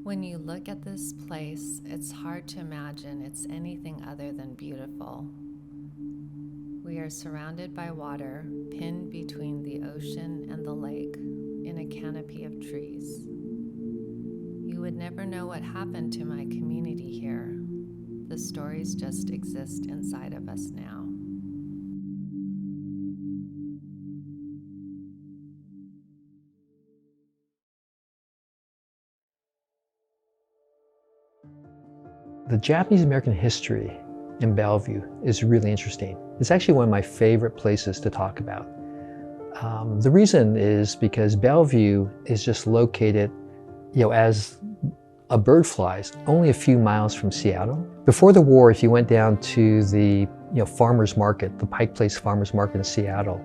When you look at this place, it's hard to imagine it's anything other than beautiful. We are surrounded by water, pinned between the ocean and the lake, in a canopy of trees. You would never know what happened to my community here. The stories just exist inside of us now. The Japanese American history in Bellevue is really interesting. It's actually one of my favorite places to talk about. The reason is because Bellevue is just located, as a bird flies, only a few miles from Seattle. Before the war, if you went down to the farmers market, the Pike Place Farmers Market in Seattle,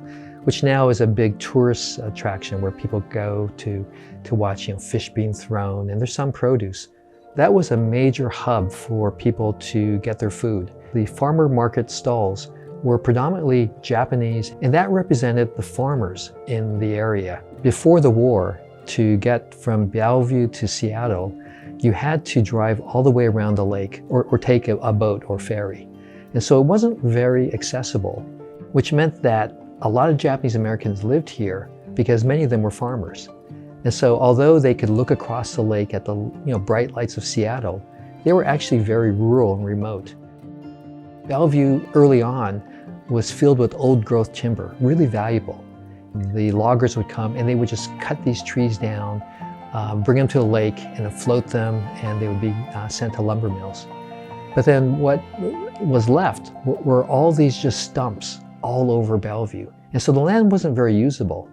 which now is a big tourist attraction where people go to watch fish being thrown, and there's some produce. That was a major hub for people to get their food. The farmer market stalls were predominantly Japanese, and that represented the farmers in the area. Before the war, to get from Bellevue to Seattle, you had to drive all the way around the lake or take a boat or ferry. And so it wasn't very accessible, which meant that a lot of Japanese Americans lived here because many of them were farmers. And so although they could look across the lake at the bright lights of Seattle, they were actually very rural and remote. Bellevue early on was filled with old growth timber, really valuable. The loggers would come and they would just cut these trees down, bring them to the lake and float them, and they would be sent to lumber mills. But then what was left were all these just stumps all over Bellevue. And so the land wasn't very usable.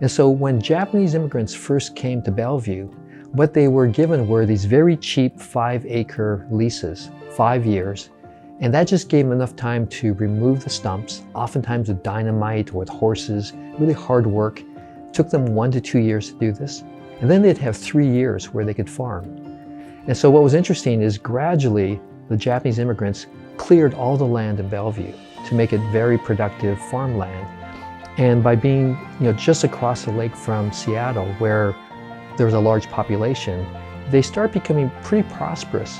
And so when Japanese immigrants first came to Bellevue, what they were given were these very cheap 5-acre leases, 5 years. And that just gave them enough time to remove the stumps, oftentimes with dynamite or with horses, really hard work. It took them 1 to 2 years to do this. And then they'd have 3 years where they could farm. And so what was interesting is gradually the Japanese immigrants cleared all the land in Bellevue to make it very productive farmland. And by being just across the lake from Seattle, where there was a large population, they start becoming pretty prosperous,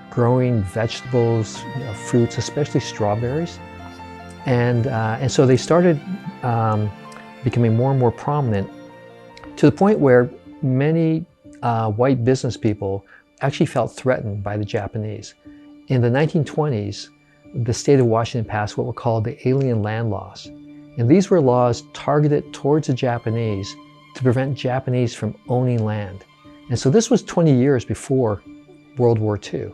growing vegetables, fruits, especially strawberries. And so they started becoming more and more prominent, to the point where many white business people actually felt threatened by the Japanese. In the 1920s, the state of Washington passed what were called the Alien Land Laws. And these were laws targeted towards the Japanese to prevent Japanese from owning land. And so this was 20 years before World War II.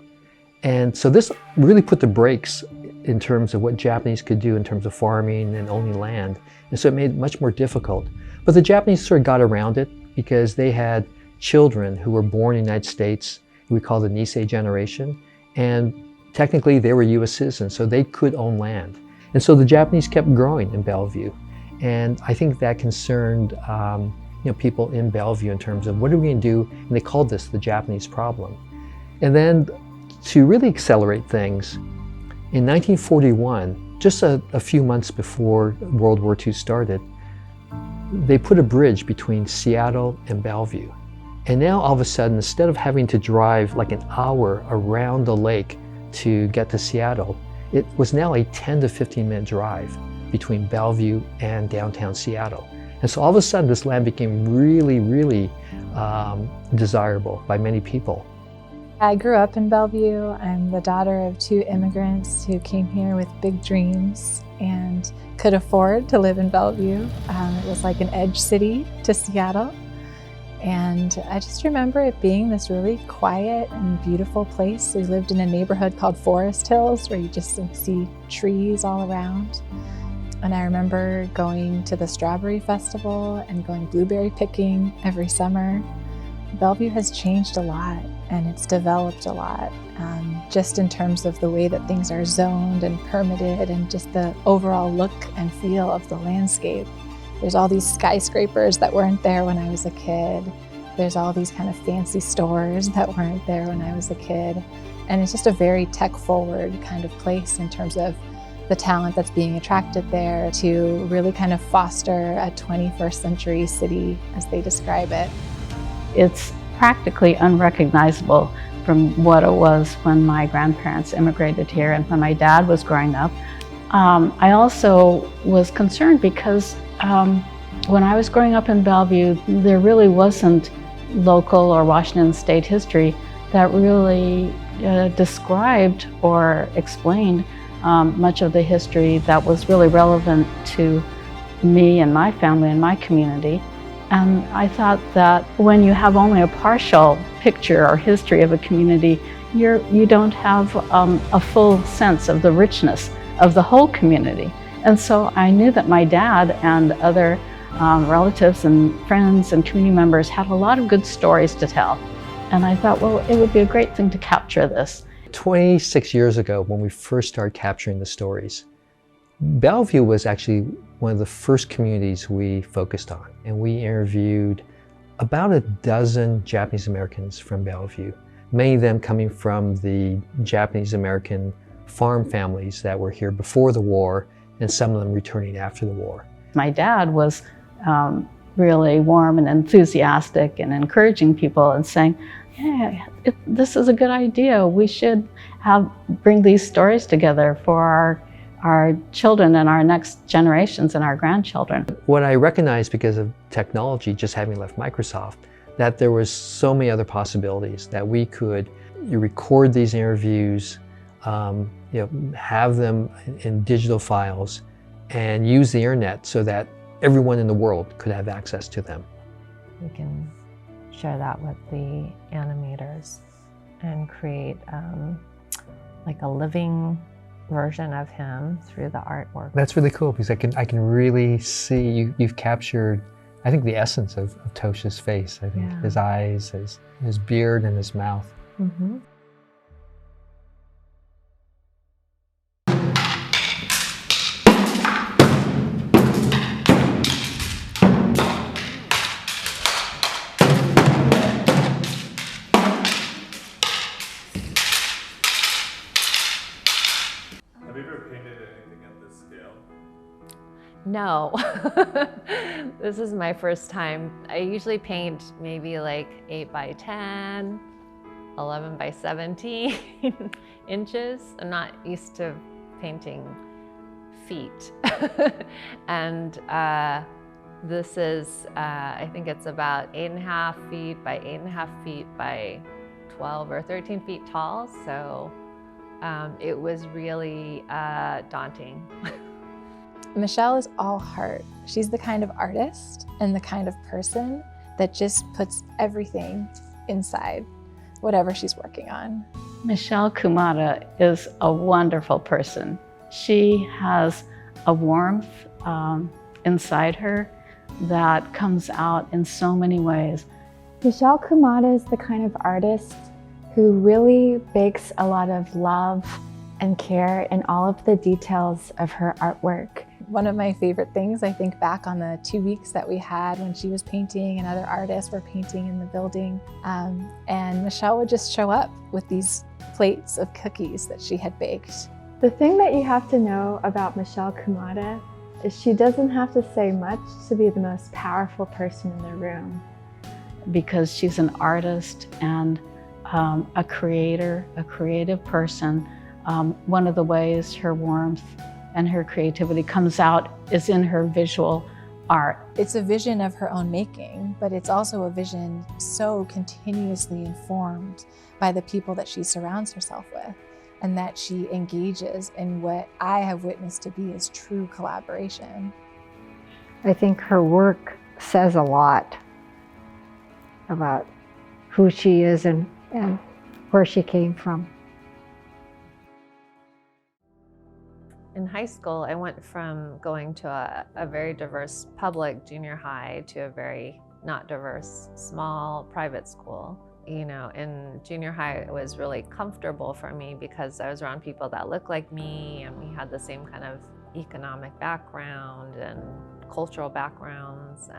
And so this really put the brakes in terms of what Japanese could do in terms of farming and owning land. And so it made it much more difficult. But the Japanese sort of got around it because they had children who were born in the United States, who we call the Nisei generation. And technically they were US citizens, so they could own land. And so the Japanese kept growing in Bellevue. And I think that concerned people in Bellevue in terms of what are we going to do? And they called this the Japanese problem. And then to really accelerate things, in 1941, just a few months before World War II started, they put a bridge between Seattle and Bellevue. And now all of a sudden, instead of having to drive like an hour around the lake to get to Seattle, it was now a 10 to 15 minute drive between Bellevue and downtown Seattle. And so all of a sudden this land became really, really desirable by many people. I grew up in Bellevue. I'm the daughter of 2 immigrants who came here with big dreams and could afford to live in Bellevue. It was like an edge city to Seattle. And I just remember it being this really quiet and beautiful place. We lived in a neighborhood called Forest Hills, where you just see trees all around. And I remember going to the Strawberry Festival and going blueberry picking every summer. Bellevue has changed a lot, and it's developed a lot, just in terms of the way that things are zoned and permitted, and just the overall look and feel of the landscape. There's all these skyscrapers that weren't there when I was a kid. There's all these kind of fancy stores that weren't there when I was a kid. And it's just a very tech-forward kind of place in terms of the talent that's being attracted there to really kind of foster a 21st century city, as they describe it. It's practically unrecognizable from what it was when my grandparents immigrated here and when my dad was growing up. I also was concerned because when I was growing up in Bellevue, there really wasn't local or Washington state history that really described or explained much of the history that was really relevant to me and my family and my community. And I thought that when you have only a partial picture or history of a community, you don't have a full sense of the richness of the whole community. And so I knew that my dad and other relatives and friends and community members had a lot of good stories to tell. And I thought, well, it would be a great thing to capture this. 26 years ago, when we first started capturing the stories, Bellevue was actually one of the first communities we focused on. And we interviewed about a dozen Japanese Americans from Bellevue, many of them coming from the Japanese American farm families that were here before the war, and some of them returning after the war. My dad was really warm and enthusiastic and encouraging people and saying, yeah, this is a good idea. We should bring these stories together for our children and our next generations and our grandchildren. What I recognized because of technology, just having left Microsoft, that there was so many other possibilities that we could record these interviews, have them in digital files, and use the internet so that everyone in the world could have access to them. We can share that with the animators and create like a living version of him through the artwork. That's really cool because I can really see you've captured, I think, the essence of Tosha's face. I think his eyes, his beard, and his mouth. Mm-hmm. Have you ever painted anything at this scale? No, this is my first time. I usually paint maybe like 8 by 10, 11 by 17 inches. I'm not used to painting feet. And this is, I think it's about 8.5 feet by 8.5 feet by 12 or 13 feet tall. So it was really daunting. Michelle is all heart. She's the kind of artist and the kind of person that just puts everything inside whatever she's working on. Michelle Kumata is a wonderful person. She has a warmth inside her that comes out in so many ways. Michelle Kumata is the kind of artist who really bakes a lot of love and care in all of the details of her artwork. One of my favorite things, I think back on the 2 weeks that we had when she was painting and other artists were painting in the building, and Michelle would just show up with these plates of cookies that she had baked. The thing that you have to know about Michelle Kumata is she doesn't have to say much to be the most powerful person in the room. Because she's an artist and a creator, a creative person. One of the ways her warmth and her creativity comes out is in her visual art. It's a vision of her own making, but it's also a vision so continuously informed by the people that she surrounds herself with, and that she engages in what I have witnessed to be as true collaboration. I think her work says a lot about who she is and where she came from. In high school, I went from going to a very diverse public junior high to a very not diverse, small private school. You know, in junior high, it was really comfortable for me because I was around people that looked like me, and we had the same kind of economic background and cultural backgrounds.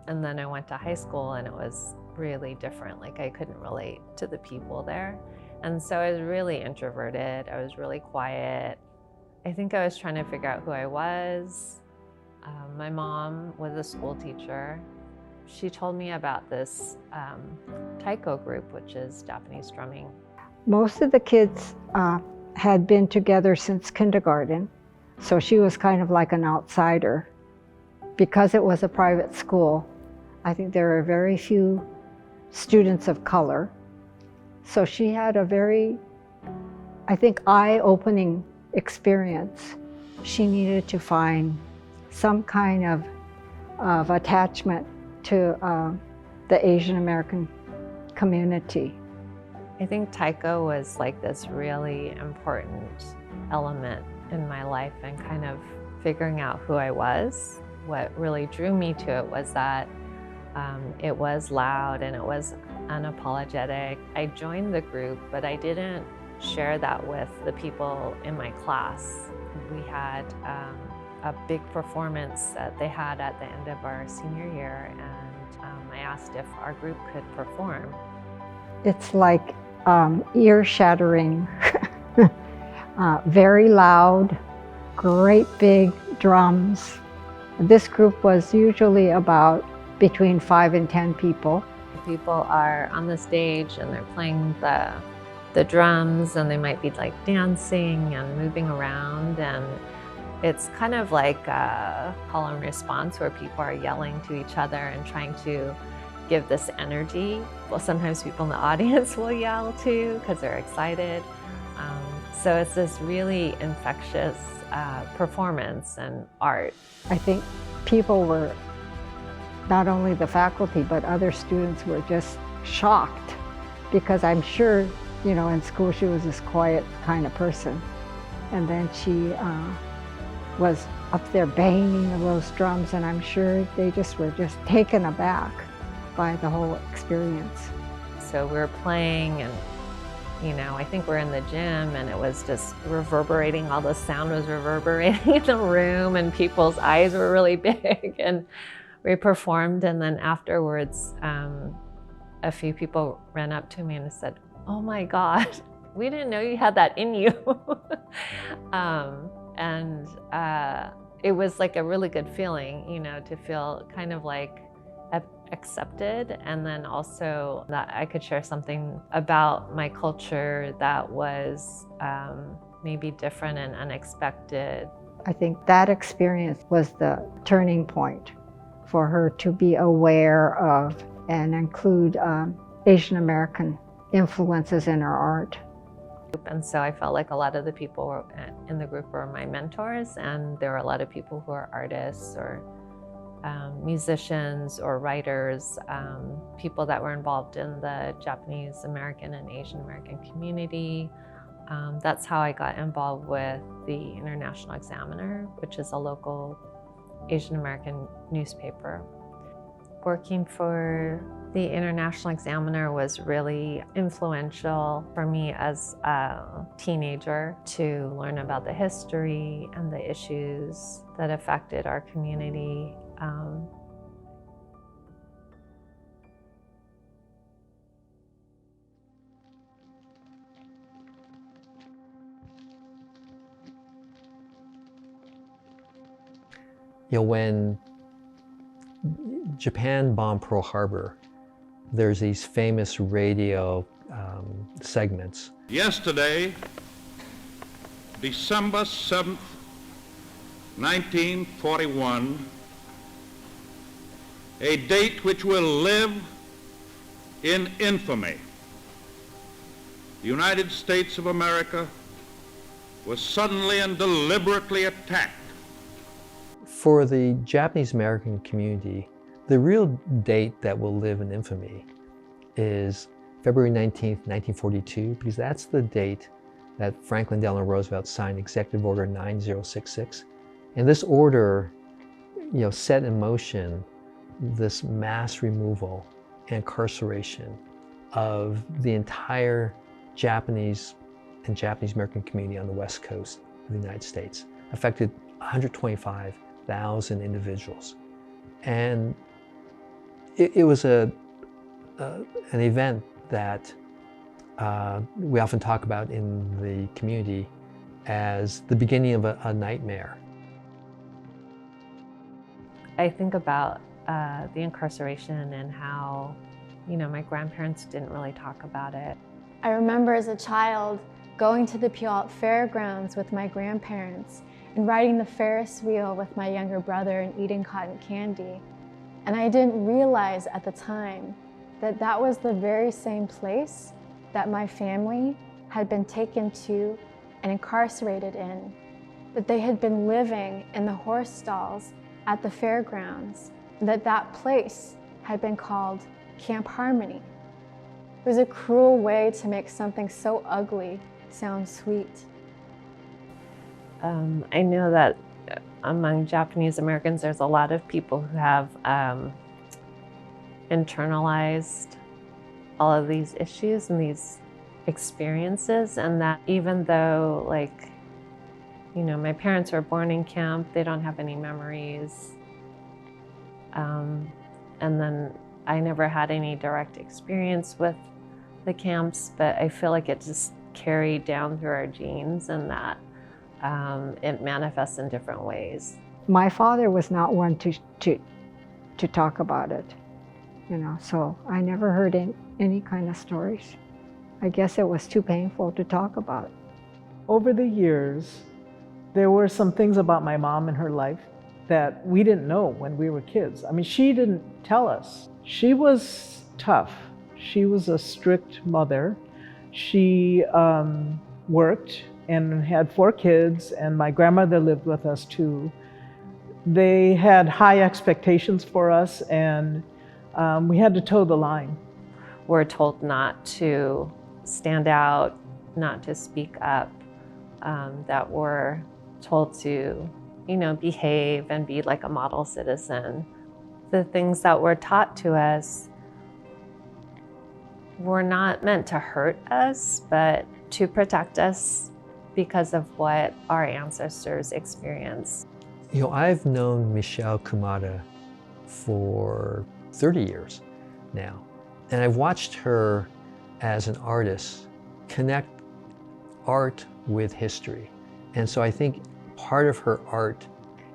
And then I went to high school, and it was really different. Like, I couldn't relate to the people there. And so I was really introverted. I was really quiet. I think I was trying to figure out who I was. My mom was a school teacher, she told me about this taiko group, which is Japanese drumming. Most of the kids had been together since kindergarten, so she was kind of like an outsider. Because it was a private school, I think there were very few students of color. So she had a very, I think, eye-opening experience. She needed to find some kind of attachment to the Asian American community. I think taiko was like this really important element in my life and kind of figuring out who I was. What really drew me to it was that it was loud and it was unapologetic. I joined the group, but I didn't share that with the people in my class. We had a big performance that they had at the end of our senior year, and I asked if our group could perform. It's like ear-shattering, very loud, great big drums. This group was usually about between 5 and 10 people. People are on the stage and they're playing the drums, and they might be like dancing and moving around, and it's kind of like a call and response where people are yelling to each other and trying to give this energy. Well, sometimes people in the audience will yell too because they're excited. So it's this really infectious performance and art. I think people were, not only the faculty, but other students were just shocked, because I'm sure, you know, in school she was this quiet kind of person. And then she was up there banging those drums, and I'm sure they just were just taken aback by the whole experience. So we were playing, and you know, I think we're in the gym, and it was just reverberating. All the sound was reverberating in the room, and people's eyes were really big. And we performed, and then afterwards, a few people ran up to me and said, "Oh my God, we didn't know you had that in you." It was like a really good feeling, you know, to feel kind of like accepted, and then also that I could share something about my culture that was maybe different and unexpected. I think that experience was the turning point for her to be aware of and include Asian American influences in her art. And so I felt like a lot of the people in the group were my mentors, and there were a lot of people who are artists or musicians or writers, people that were involved in the Japanese American and Asian American community. That's how I got involved with the International Examiner, which is a local Asian American newspaper. Working for the International Examiner was really influential for me as a teenager to learn about the history and the issues that affected our community. You know, when Japan bombed Pearl Harbor, there's these famous radio segments. Yesterday, December 7th, 1941, a date which will live in infamy. The United States of America was suddenly and deliberately attacked. For the Japanese American community, the real date that will live in infamy is February 19th, 1942, because that's the date that Franklin Delano Roosevelt signed Executive Order 9066. And this order, you know, set in motion this mass removal and incarceration of the entire Japanese and Japanese American community on the West Coast of the United States. Affected 125,000 individuals. And it was an event that we often talk about in the community as the beginning of a nightmare. I think about the incarceration and how, my grandparents didn't really talk about it. I remember as a child going to the Puyallup Fairgrounds with my grandparents and riding the Ferris wheel with my younger brother and eating cotton candy. And I didn't realize at the time that that was the very same place that my family had been taken to and incarcerated in, that they had been living in the horse stalls at the fairgrounds, and that place had been called Camp Harmony. It was a cruel way to make something so ugly sound sweet. I know that among Japanese Americans, there's a lot of people who have internalized all of these issues and these experiences, and that even though, my parents were born in camp, they don't have any memories. And then I never had any direct experience with the camps, but I feel like it just carried down through our genes, and that it manifests in different ways. My father was not one to talk about it, so I never heard any kind of stories. I guess it was too painful to talk about. Over the years, there were some things about my mom in her life that we didn't know when we were kids. I mean, she didn't tell us. She was tough. She was a strict mother. She worked and had 4 kids, and my grandmother lived with us too. They had high expectations for us, and we had to toe the line. We're told not to stand out, not to speak up, that we're told to, behave and be like a model citizen. The things that were taught to us were not meant to hurt us, but to protect us because of what our ancestors experienced. I've known Michelle Kumata for 30 years now, and I've watched her as an artist connect art with history. And so I think part of her art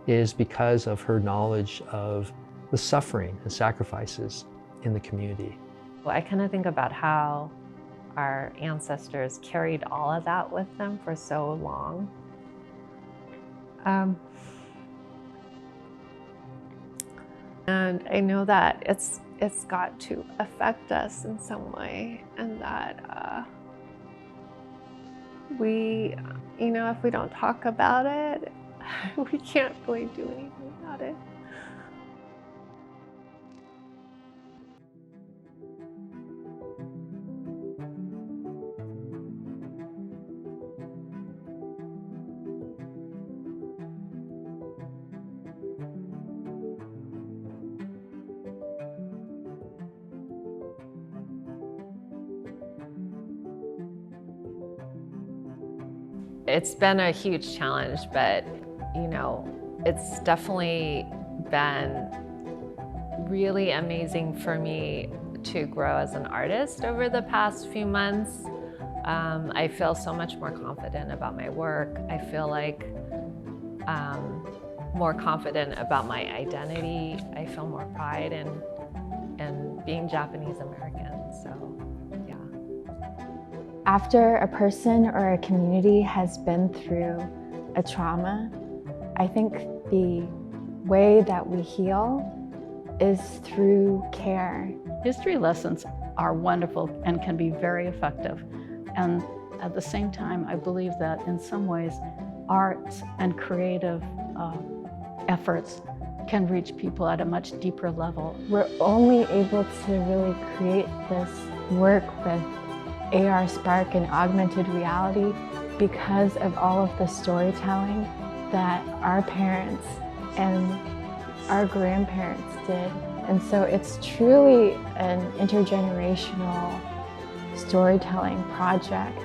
is because of her knowledge of the suffering and sacrifices in the community. I kind of think about how our ancestors carried all of that with them for so long. And I know that it's got to affect us in some way, and that we, if we don't talk about it, we can't really do anything about it. It's been a huge challenge, but it's definitely been really amazing for me to grow as an artist over the past few months. I feel so much more confident about my work. I feel like more confident about my identity. I feel more pride in being Japanese American, so. After a person or a community has been through a trauma, I think the way that we heal is through care. History lessons are wonderful and can be very effective. And at the same time, I believe that in some ways, arts and creative efforts can reach people at a much deeper level. We're only able to really create this work with AR Spark and augmented reality because of all of the storytelling that our parents and our grandparents did. And so it's truly an intergenerational storytelling project.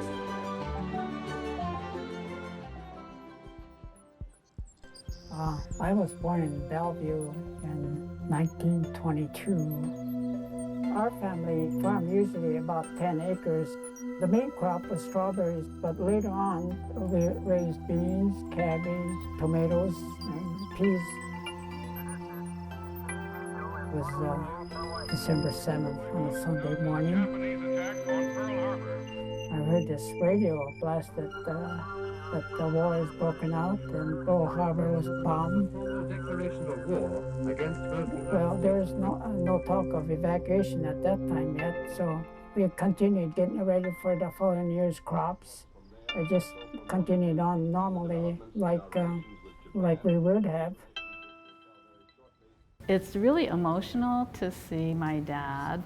I was born in Bellevue in 1922. Our family farmed usually about 10 acres. The main crop was strawberries, but later on we raised beans, cabbage, tomatoes, and peas. was December 7th on a Sunday morning. I heard this radio blast that the war is broken out and Pearl Harbor was bombed. Declaration of war against Bellevue. Well, there was no talk of evacuation at that time yet, so we continued getting ready for the following year's crops. I just continued on normally like we would have. It's really emotional to see my dad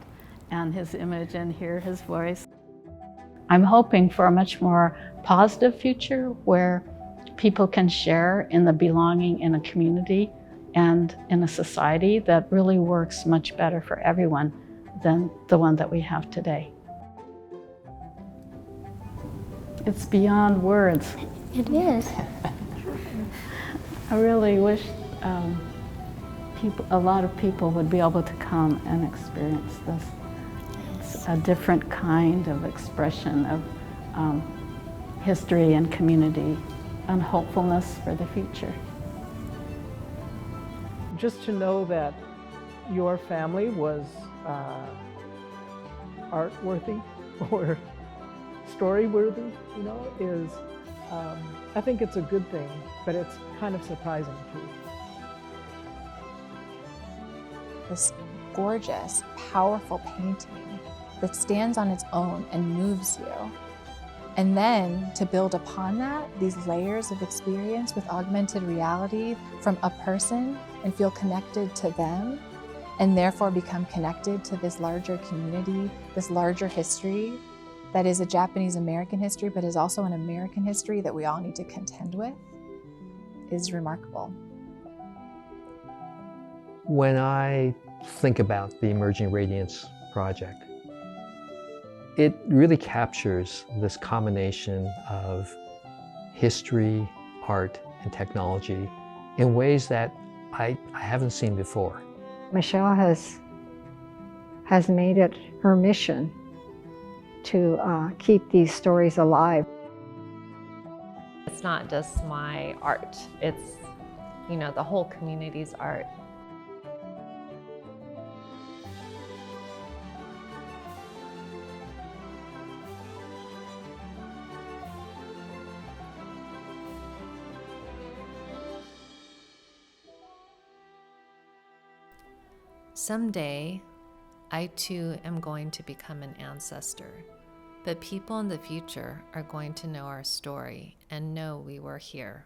and his image and hear his voice. I'm hoping for a much more positive future where people can share in the belonging in a community and in a society that really works much better for everyone than the one that we have today. It's beyond words. It is. I really wish a lot of people would be able to come and experience this. It's a different kind of expression of history and community and hopefulness for the future. Just to know that your family was art-worthy or story-worthy, you know, is, I think it's a good thing, but it's kind of surprising too. This gorgeous, powerful painting that stands on its own and moves you. And then to build upon that, these layers of experience with augmented reality from a person and feel connected to them and therefore become connected to this larger community, this larger history that is a Japanese-American history, but is also an American history that we all need to contend with, is remarkable. When I think about the Emerging Radiance project, it really captures this combination of history, art, and technology in ways that I haven't seen before. Michelle has made it her mission to keep these stories alive. It's not just my art, it's, you know, the whole community's art. Someday, I too am going to become an ancestor, but people in the future are going to know our story and know we were here.